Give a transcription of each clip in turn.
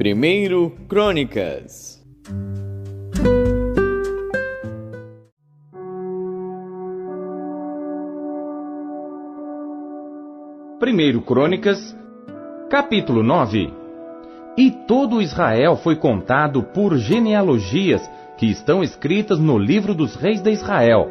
Primeiro Crônicas. Primeiro Crônicas, capítulo 9. E todo Israel foi contado por genealogias que estão escritas no livro dos reis de Israel.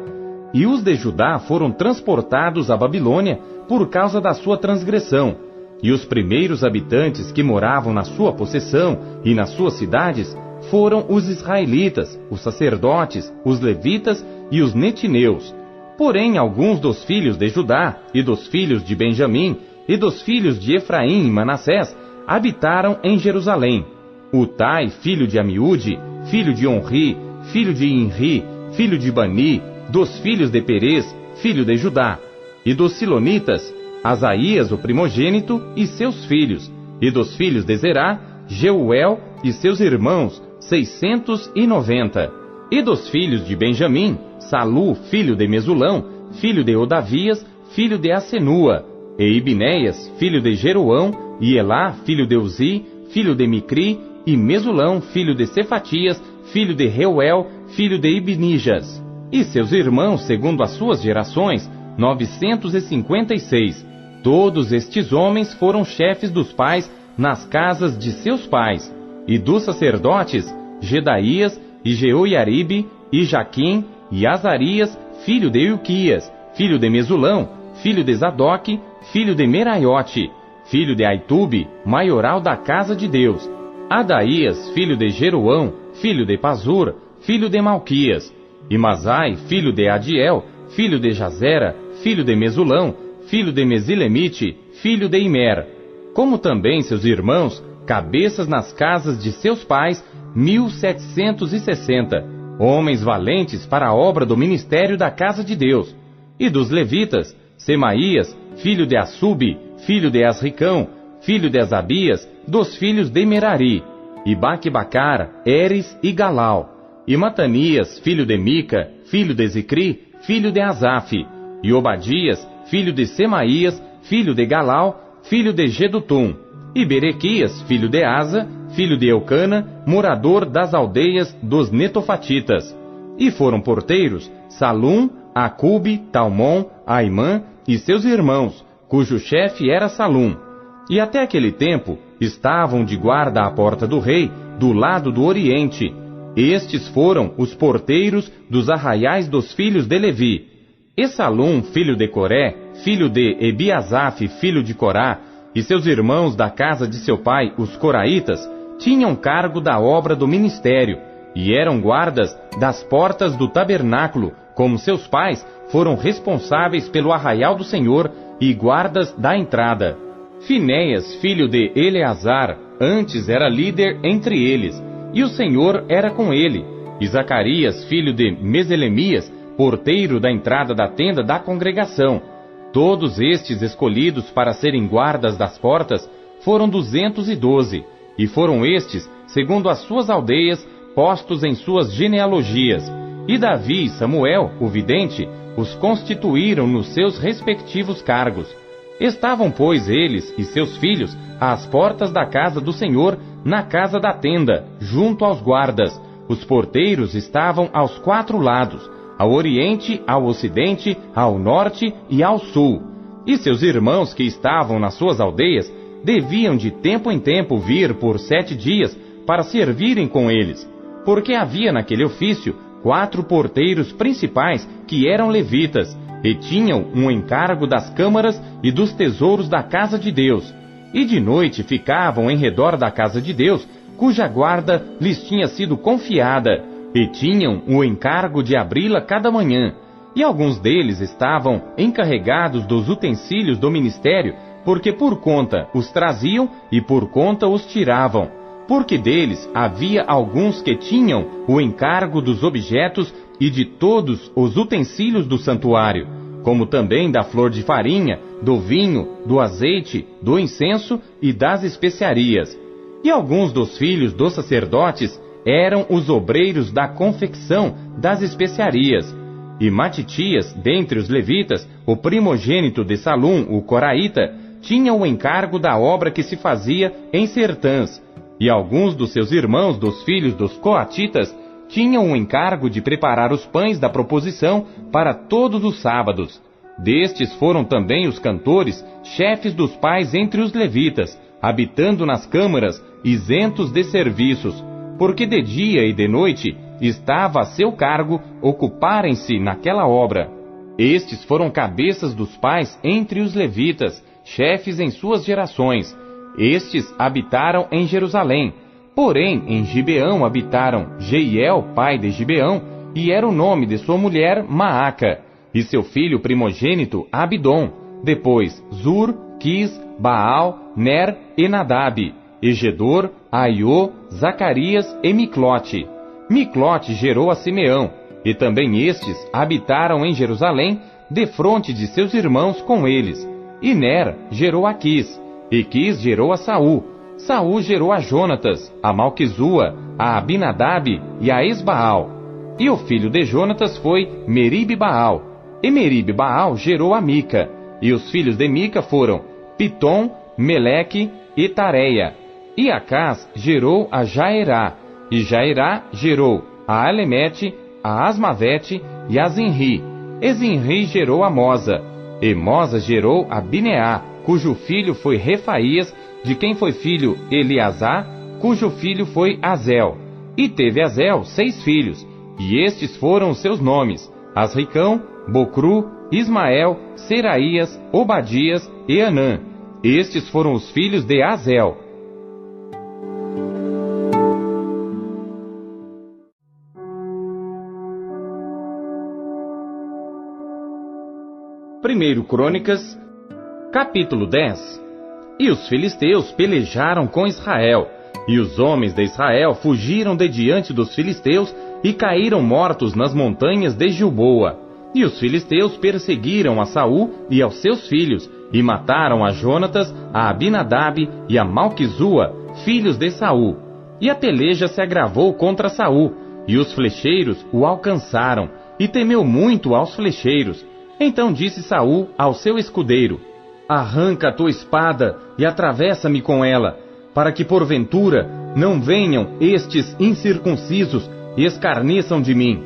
E os de Judá foram transportados à Babilônia por causa da sua transgressão. E os primeiros habitantes que moravam na sua possessão e nas suas cidades foram os israelitas, os sacerdotes, os levitas e os netineus. Porém, alguns dos filhos de Judá, e dos filhos de Benjamim, e dos filhos de Efraim e Manassés, habitaram em Jerusalém. Utai, filho de Amiúde, filho de Onri, filho de Inri, filho de Bani, dos filhos de Perez, filho de Judá. E dos Silonitas, Asaías, o primogênito, e seus filhos. E dos filhos de Zerá, Jeuel e seus irmãos, 690. E dos filhos de Benjamim, Salu, filho de Mesulão, filho de Odavias, filho de Asenua, e Ibinéias, filho de Jeroão, e Elá, filho de Uzi, filho de Micri, e Mesulão, filho de Cefatias, filho de Reuel, filho de Ibnijas. E seus irmãos, segundo as suas gerações, 956. Todos estes homens foram chefes dos pais nas casas de seus pais. E dos sacerdotes, Gedaías, e Jeoiaribe, e Jaquim, e Azarias, filho de Ilquias, filho de Mesulão, filho de Zadoque, filho de Meraiote, filho de Aitube, maioral da casa de Deus. Adaías, filho de Jeroão, filho de Pazur, filho de Malquias. E Masai, filho de Adiel, filho de Jazera, filho de Mesulão, filho de Mesilemite, filho de Imer. Como também seus irmãos, cabeças nas casas de seus pais, 1760, homens valentes para a obra do ministério da casa de Deus. E dos levitas, Semaías, filho de Assubi, filho de Asricão, filho de Asabias, dos filhos de Merari. E Baque-Bacar, Eres e Galau. E Matanias, filho de Mica, filho de Zicri, filho de Asaf. E Obadias, filho de Semaías, filho de Galau, filho de Gedutum. E Berequias, filho de Asa, filho de Eucana, morador das aldeias dos Netofatitas. E foram porteiros Salum, Acube, Talmon, Aimã e seus irmãos, cujo chefe era Salum. E até aquele tempo estavam de guarda à porta do rei, do lado do oriente. Estes foram os porteiros dos arraiais dos filhos de Levi. E Salum, filho de Coré, filho de Ebiasaf, filho de Corá, e seus irmãos da casa de seu pai, os coraitas, tinham cargo da obra do ministério, e eram guardas das portas do tabernáculo, como seus pais foram responsáveis pelo arraial do Senhor e guardas da entrada. Finéias, filho de Eleazar, antes era líder entre eles, e o Senhor era com ele. E Zacarias, filho de Meselemias, porteiro da entrada da tenda da congregação. Todos estes escolhidos para serem guardas das portas foram 212, e foram estes, segundo as suas aldeias, postos em suas genealogias. E Davi e Samuel, o vidente, os constituíram nos seus respectivos cargos. Estavam, pois, eles e seus filhos às portas da casa do Senhor, na casa da tenda, junto aos guardas. Os porteiros estavam aos 4 lados, ao oriente, ao ocidente, ao norte e ao sul. E seus irmãos que estavam nas suas aldeias deviam de tempo em tempo vir por 7 dias para servirem com eles, porque havia naquele ofício 4 porteiros principais que eram levitas, e tinham um encargo das câmaras e dos tesouros da casa de Deus. E de noite ficavam em redor da casa de Deus, cuja guarda lhes tinha sido confiada, e tinham o encargo de abri-la cada manhã. E alguns deles estavam encarregados dos utensílios do ministério, porque por conta os traziam e por conta os tiravam. Porque deles havia alguns que tinham o encargo dos objetos e de todos os utensílios do santuário, como também da flor de farinha, do vinho, do azeite, do incenso e das especiarias. E alguns dos filhos dos sacerdotes eram os obreiros da confecção das especiarias. E Matitias, dentre os levitas, o primogênito de Salum, o coraíta, tinha o encargo da obra que se fazia em sertãs. e alguns dos seus irmãos dos filhos dos coatitas tinham o encargo de preparar os pães da proposição para todos os sábados. Destes foram também os cantores, chefes dos pais entre os levitas, habitando nas câmaras, isentos de serviços, porque de dia e de noite estava a seu cargo ocuparem-se naquela obra. Estes foram cabeças dos pais entre os levitas, chefes em suas gerações. Estes habitaram em Jerusalém. Porém, em Gibeão habitaram Jeiel, pai de Gibeão, e era o nome de sua mulher Maaca, e seu filho primogênito Abidom, depois Zur, Quis, Baal, Ner e Nadab, Egedor, Aiô, Zacarias e Miclote. Miclote gerou a Simeão, e também estes habitaram em Jerusalém, defronte de seus irmãos com eles. E Ner gerou a Quis, e Quis gerou a Saul. Saul gerou a Jonatas, a Malquizua, a Abinadab e a Esbaal. E o filho de Jonatas foi Meribe-Baal. E Meribe-Baal gerou a Mica. E os filhos de Mica foram Pitom, Meleque e Tareia. E Acás gerou a Jaerá. E Jaerá gerou a Alemete, a Asmavete e a Zinri. E Zinri gerou a Mosa. E Mosa gerou a Bineá, cujo filho foi Refaías, de quem foi filho Eleazar, cujo filho foi Azel. E teve Azel 6 filhos, e estes foram os seus nomes: Asricão, Bocru, Ismael, Seraías, Obadias e Anã. Estes foram os filhos de Azel. Primeiro Crônicas, capítulo 10. E os filisteus pelejaram com Israel, e os homens de Israel fugiram de diante dos filisteus e caíram mortos nas montanhas de Gilboa. E os filisteus perseguiram a Saul e aos seus filhos, e mataram a Jonatas, a Abinadab e a Malquizua, filhos de Saul. E a peleja se agravou contra Saul, e os flecheiros o alcançaram, e temeu muito aos flecheiros. Então disse Saul ao seu escudeiro: Arranca a tua espada e atravessa-me com ela, para que porventura não venham estes incircuncisos e escarneçam de mim.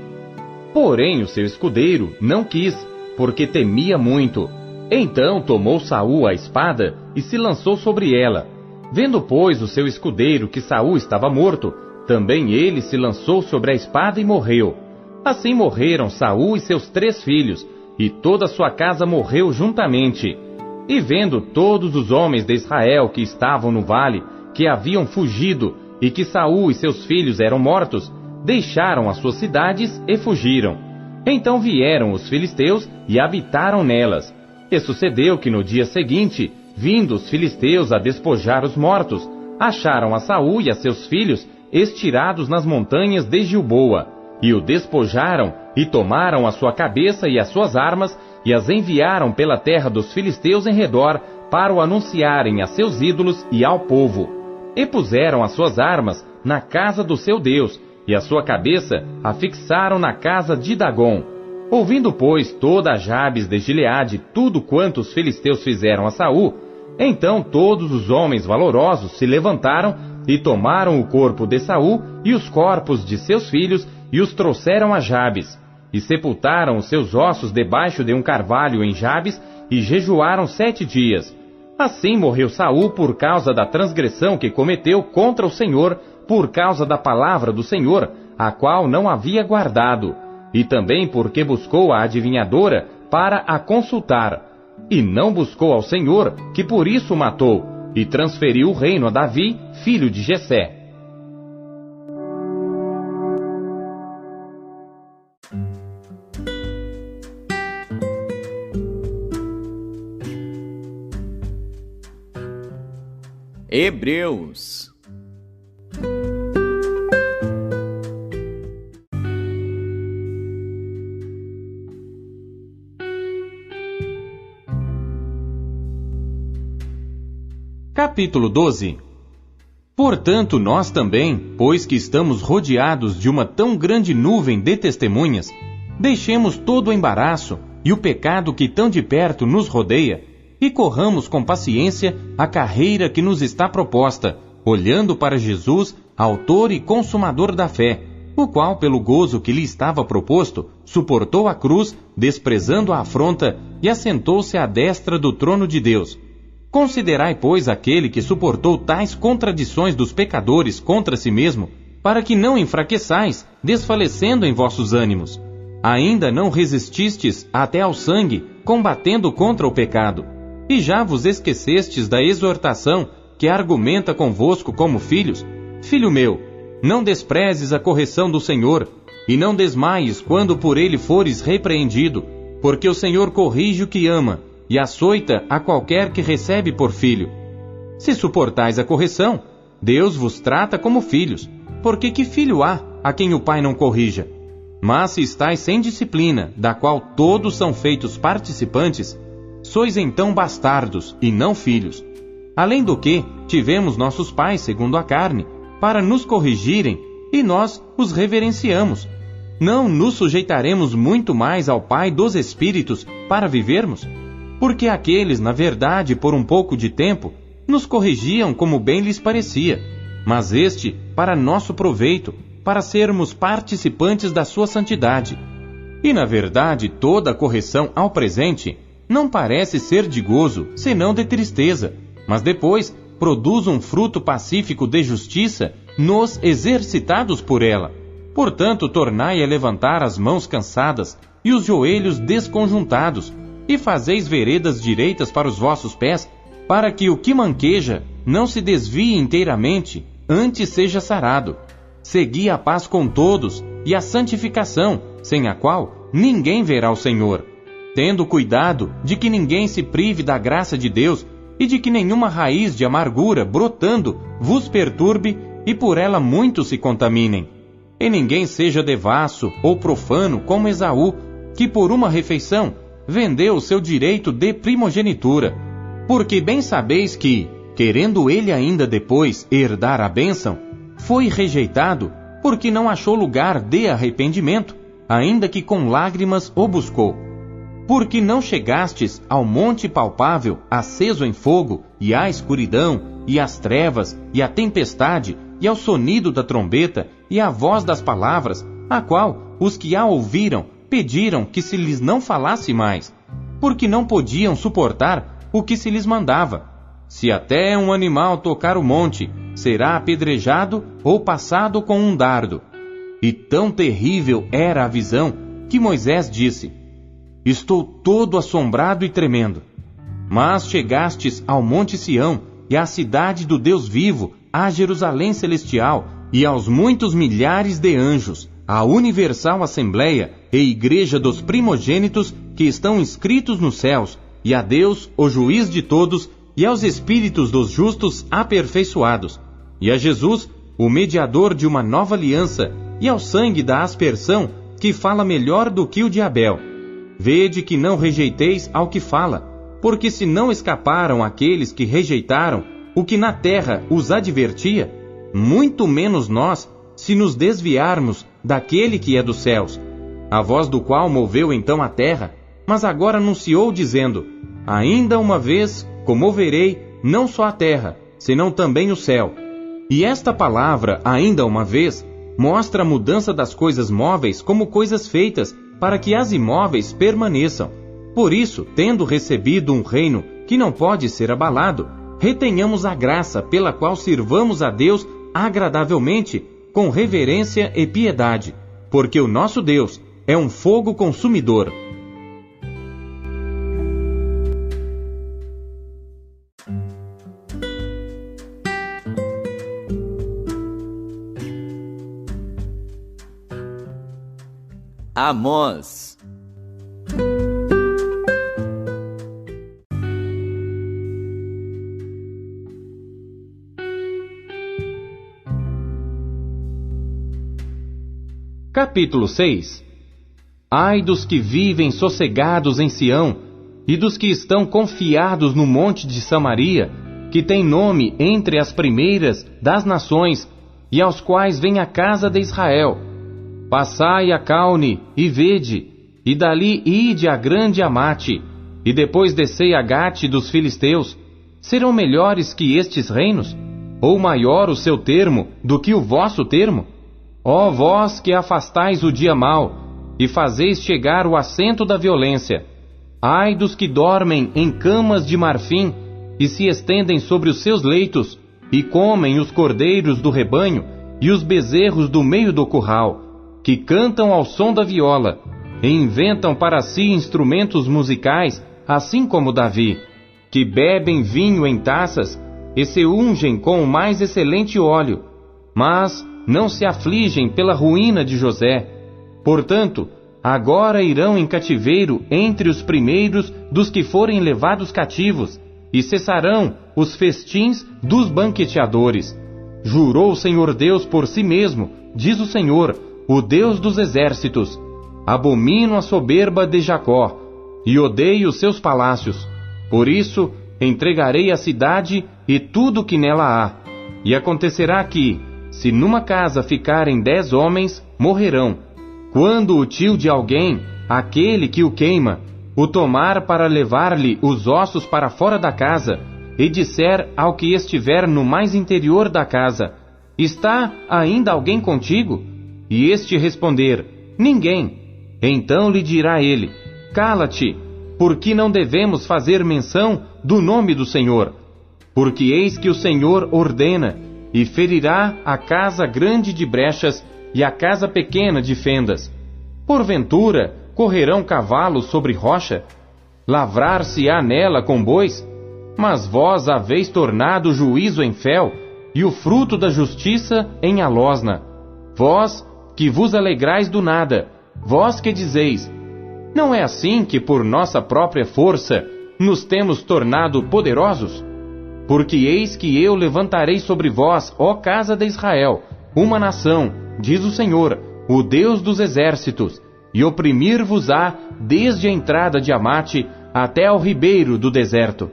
Porém o seu escudeiro não quis, porque temia muito. Então tomou Saul a espada e se lançou sobre ela. Vendo, pois, o seu escudeiro que Saul estava morto, também ele se lançou sobre a espada e morreu. Assim morreram Saul e seus 3 filhos, e toda a sua casa morreu juntamente. E vendo todos os homens de Israel que estavam no vale, que haviam fugido, e que Saul e seus filhos eram mortos, deixaram as suas cidades e fugiram. Então vieram os filisteus e habitaram nelas. E sucedeu que no dia seguinte, vindo os filisteus a despojar os mortos, acharam a Saul e a seus filhos estirados nas montanhas de Gilboa, e o despojaram, e tomaram a sua cabeça e as suas armas, e as enviaram pela terra dos filisteus em redor, para o anunciarem a seus ídolos e ao povo. E puseram as suas armas na casa do seu Deus, e a sua cabeça a fixaram na casa de Dagom. Ouvindo, pois, toda a Jabes de Gileade tudo quanto os filisteus fizeram a Saul, então todos os homens valorosos se levantaram e tomaram o corpo de Saul e os corpos de seus filhos e os trouxeram a Jabes, e sepultaram os seus ossos debaixo de um carvalho em Jabes, e jejuaram 7 dias. Assim morreu Saul por causa da transgressão que cometeu contra o Senhor, por causa da palavra do Senhor, a qual não havia guardado, e também porque buscou a adivinhadora para a consultar, e não buscou ao Senhor, que por isso o matou, e transferiu o reino a Davi, filho de Jessé. Hebreus. Capítulo 12. Portanto, nós também, pois que estamos rodeados de uma tão grande nuvem de testemunhas, deixemos todo o embaraço e o pecado que tão de perto nos rodeia, e corramos com paciência a carreira que nos está proposta, olhando para Jesus, autor e consumador da fé, o qual, pelo gozo que lhe estava proposto, suportou a cruz, desprezando a afronta, e assentou-se à destra do trono de Deus. Considerai, pois, aquele que suportou tais contradições dos pecadores contra si mesmo, para que não enfraqueçais, desfalecendo em vossos ânimos. Ainda não resististes até ao sangue, combatendo contra o pecado. E já vos esquecestes da exortação que argumenta convosco como filhos? Filho meu, não desprezes a correção do Senhor, e não desmaies quando por ele fores repreendido, porque o Senhor corrige o que ama, e açoita a qualquer que recebe por filho. Se suportais a correção, Deus vos trata como filhos, porque que filho há a quem o pai não corrija? Mas se estáis sem disciplina, da qual todos são feitos participantes, sois então bastardos e não filhos. Além do que, tivemos nossos pais segundo a carne, para nos corrigirem, e nós os reverenciamos. Não nos sujeitaremos muito mais ao Pai dos Espíritos para vivermos? Porque aqueles, na verdade, por um pouco de tempo, nos corrigiam como bem lhes parecia, mas este para nosso proveito, para sermos participantes da sua santidade. E na verdade toda a correção ao presente não parece ser de gozo, senão de tristeza, mas depois produz um fruto pacífico de justiça nos exercitados por ela. Portanto, tornai a levantar as mãos cansadas e os joelhos desconjuntados, e fazeis veredas direitas para os vossos pés, para que o que manqueja não se desvie inteiramente, antes seja sarado. Segui a paz com todos e a santificação, sem a qual ninguém verá o Senhor, tendo cuidado de que ninguém se prive da graça de Deus e de que nenhuma raiz de amargura brotando vos perturbe e por ela muitos se contaminem. E ninguém seja devasso ou profano como Esaú, que por uma refeição vendeu o seu direito de primogenitura. Porque bem sabeis que, querendo ele ainda depois herdar a bênção, foi rejeitado, porque não achou lugar de arrependimento, ainda que com lágrimas o buscou. Porque não chegastes ao monte palpável, aceso em fogo, e à escuridão, e às trevas, e à tempestade, e ao sonido da trombeta, e à voz das palavras, a qual os que a ouviram pediram que se lhes não falasse mais, porque não podiam suportar o que se lhes mandava. Se até um animal tocar o monte, será apedrejado ou passado com um dardo. E tão terrível era a visão, que Moisés disse: Estou todo assombrado e tremendo. Mas chegastes ao monte Sião, e à cidade do Deus vivo, à Jerusalém celestial, e aos muitos milhares de anjos, à universal assembleia e igreja dos primogênitos que estão inscritos nos céus, e a Deus, o juiz de todos, e aos espíritos dos justos aperfeiçoados, e a Jesus, o mediador de uma nova aliança, e ao sangue da aspersão, que fala melhor do que o de Abel. Vede que não rejeiteis ao que fala, porque se não escaparam aqueles que rejeitaram o que na terra os advertia, muito menos nós, se nos desviarmos daquele que é dos céus, a voz do qual moveu então a terra, mas agora anunciou dizendo: Ainda uma vez comoverei não só a terra, senão também o céu. E esta palavra, ainda uma vez, mostra a mudança das coisas móveis como coisas feitas, para que as imóveis permaneçam. Por isso, tendo recebido um reino que não pode ser abalado, retenhamos a graça pela qual sirvamos a Deus agradavelmente, com reverência e piedade, porque o nosso Deus é um fogo consumidor. Amós. Capítulo 6. Ai dos que vivem sossegados em Sião, e dos que estão confiados no monte de Samaria, que tem nome entre as primeiras das nações, e aos quais vem a casa de Israel. Passai a Caune, e vede, e dali ide a grande Amate, e depois descei a Gate dos filisteus. Serão melhores que estes reinos? Ou maior o seu termo do que o vosso termo? Ó vós que afastais o dia mau, e fazeis chegar o assento da violência. Ai dos que dormem em camas de marfim, e se estendem sobre os seus leitos, e comem os cordeiros do rebanho, e os bezerros do meio do curral, que cantam ao som da viola, e inventam para si instrumentos musicais, assim como Davi, que bebem vinho em taças, e se ungem com o mais excelente óleo, mas não se afligem pela ruína de José. Portanto, agora irão em cativeiro entre os primeiros dos que forem levados cativos, e cessarão os festins dos banqueteadores. Jurou o Senhor Deus por si mesmo, diz o Senhor, o Deus dos exércitos: abomino a soberba de Jacó, e odeio os seus palácios. Por isso, entregarei a cidade e tudo que nela há. E acontecerá que, se numa casa ficarem 10 homens, morrerão. Quando o tio de alguém, aquele que o queima, o tomar para levar-lhe os ossos para fora da casa, e disser ao que estiver no mais interior da casa: está ainda alguém contigo? E este responder: ninguém. Então lhe dirá ele: cala-te, porque não devemos fazer menção do nome do Senhor. Porque eis que o Senhor ordena, e ferirá a casa grande de brechas e a casa pequena de fendas. Porventura, correrão cavalos sobre rocha? Lavrar-se-á nela com bois? Mas vós haveis tornado o juízo em fel, e o fruto da justiça em alosna. Vós, que vos alegrais do nada, vós que dizeis: não é assim que por nossa própria força nos temos tornado poderosos? Porque eis que eu levantarei sobre vós, ó casa de Israel, uma nação, diz o Senhor, o Deus dos exércitos, e oprimir-vos-á desde a entrada de Amate até ao ribeiro do deserto.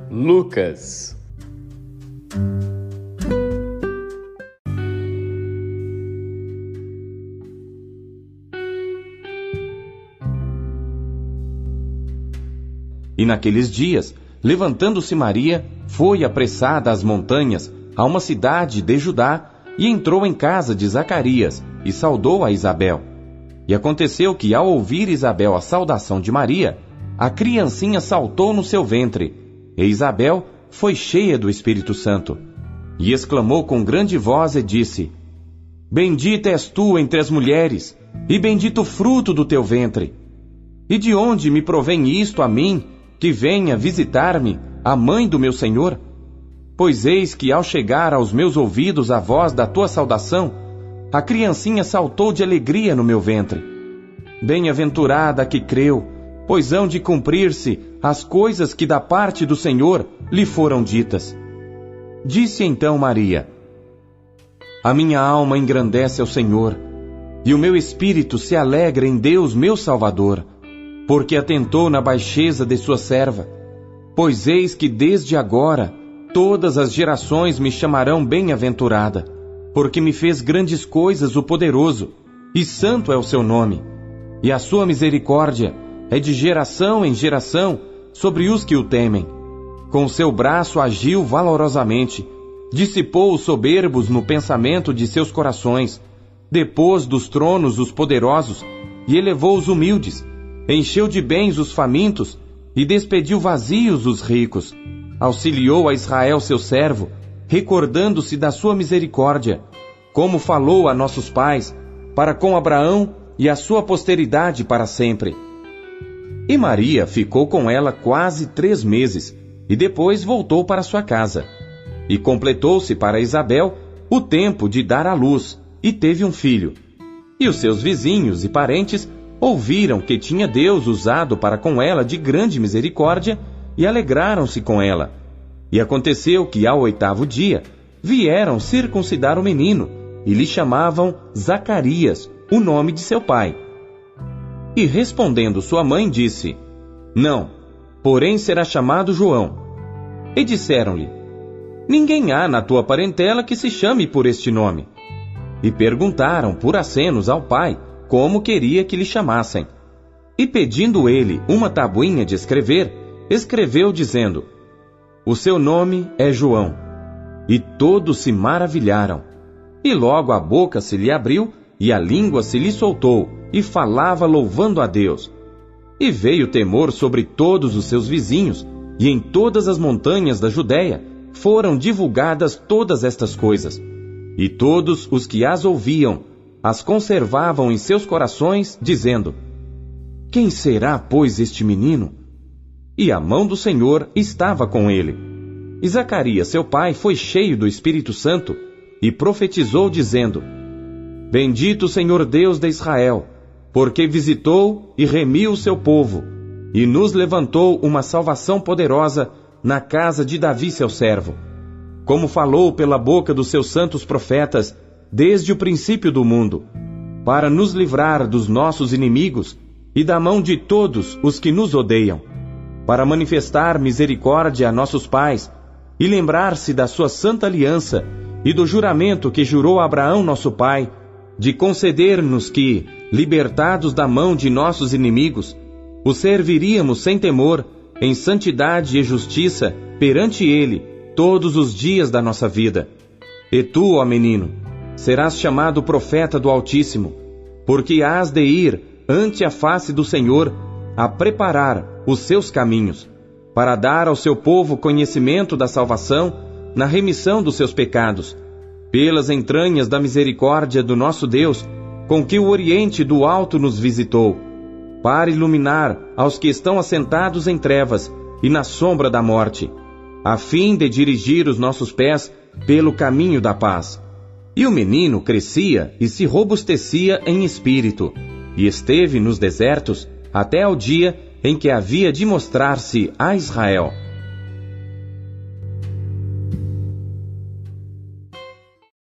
Lucas. E naqueles dias, levantando-se Maria, foi apressada às montanhas, a uma cidade de Judá, e entrou em casa de Zacarias, e saudou a Isabel. E aconteceu que, ao ouvir Isabel a saudação de Maria, a criancinha saltou no seu ventre, e Isabel foi cheia do Espírito Santo. E exclamou com grande voz e disse: bendita és tu entre as mulheres, e bendito o fruto do teu ventre. E de onde me provém isto a mim, que venha visitar-me a mãe do meu Senhor? Pois eis que, ao chegar aos meus ouvidos a voz da tua saudação, a criancinha saltou de alegria no meu ventre. Bem-aventurada a que creu, pois hão de cumprir-se as coisas que da parte do Senhor lhe foram ditas. Disse então Maria: a minha alma engrandece ao Senhor, e o meu espírito se alegra em Deus meu Salvador, porque atentou na baixeza de sua serva. Pois eis que desde agora todas as gerações me chamarão bem-aventurada, porque me fez grandes coisas o poderoso, e santo é o seu nome. E a sua misericórdia é de geração em geração sobre os que o temem. Com seu braço agiu valorosamente, dissipou os soberbos no pensamento de seus corações, depôs dos tronos os poderosos e elevou os humildes, encheu de bens os famintos e despediu vazios os ricos. Auxiliou a Israel seu servo, recordando-se da sua misericórdia, como falou a nossos pais, para com Abraão e a sua posteridade para sempre. E Maria ficou com ela quase 3 meses, e depois voltou para sua casa. E completou-se para Isabel o tempo de dar à luz, e teve um filho. E os seus vizinhos e parentes ouviram que tinha Deus usado para com ela de grande misericórdia, e alegraram-se com ela. E aconteceu que, ao 8º dia, vieram circuncidar o menino, e lhe chamavam Zacarias, o nome de seu pai. E respondendo sua mãe, disse: não, porém será chamado João. E disseram-lhe: ninguém há na tua parentela que se chame por este nome. e perguntaram por acenos ao pai como queria que lhe chamassem. E pedindo ele uma tabuinha de escrever, escreveu dizendo: o seu nome é João. E todos se maravilharam. E logo a boca se lhe abriu e a língua se lhe soltou, e falava louvando a Deus. E veio temor sobre todos os seus vizinhos, e em todas as montanhas da Judéia foram divulgadas todas estas coisas. E todos os que as ouviam, as conservavam em seus corações, dizendo: quem será, pois, este menino? E a mão do Senhor estava com ele. E Zacarias, seu pai, foi cheio do Espírito Santo, e profetizou, dizendo: bendito o Senhor Deus de Israel, porque visitou e remiu o seu povo, e nos levantou uma salvação poderosa na casa de Davi seu servo, como falou pela boca dos seus santos profetas, desde o princípio do mundo, para nos livrar dos nossos inimigos e da mão de todos os que nos odeiam, para manifestar misericórdia a nossos pais e lembrar-se da sua santa aliança e do juramento que jurou a Abraão nosso pai, de conceder-nos que, libertados da mão de nossos inimigos, o serviríamos sem temor, em santidade e justiça perante ele todos os dias da nossa vida. E tu, ó menino, serás chamado profeta do Altíssimo, porque hás de ir ante a face do Senhor a preparar os seus caminhos, para dar ao seu povo conhecimento da salvação na remissão dos seus pecados, pelas entranhas da misericórdia do nosso Deus, com que o Oriente do Alto nos visitou, para iluminar aos que estão assentados em trevas e na sombra da morte, a fim de dirigir os nossos pés pelo caminho da paz. E o menino crescia e se robustecia em espírito, e esteve nos desertos até ao dia em que havia de mostrar-se a Israel.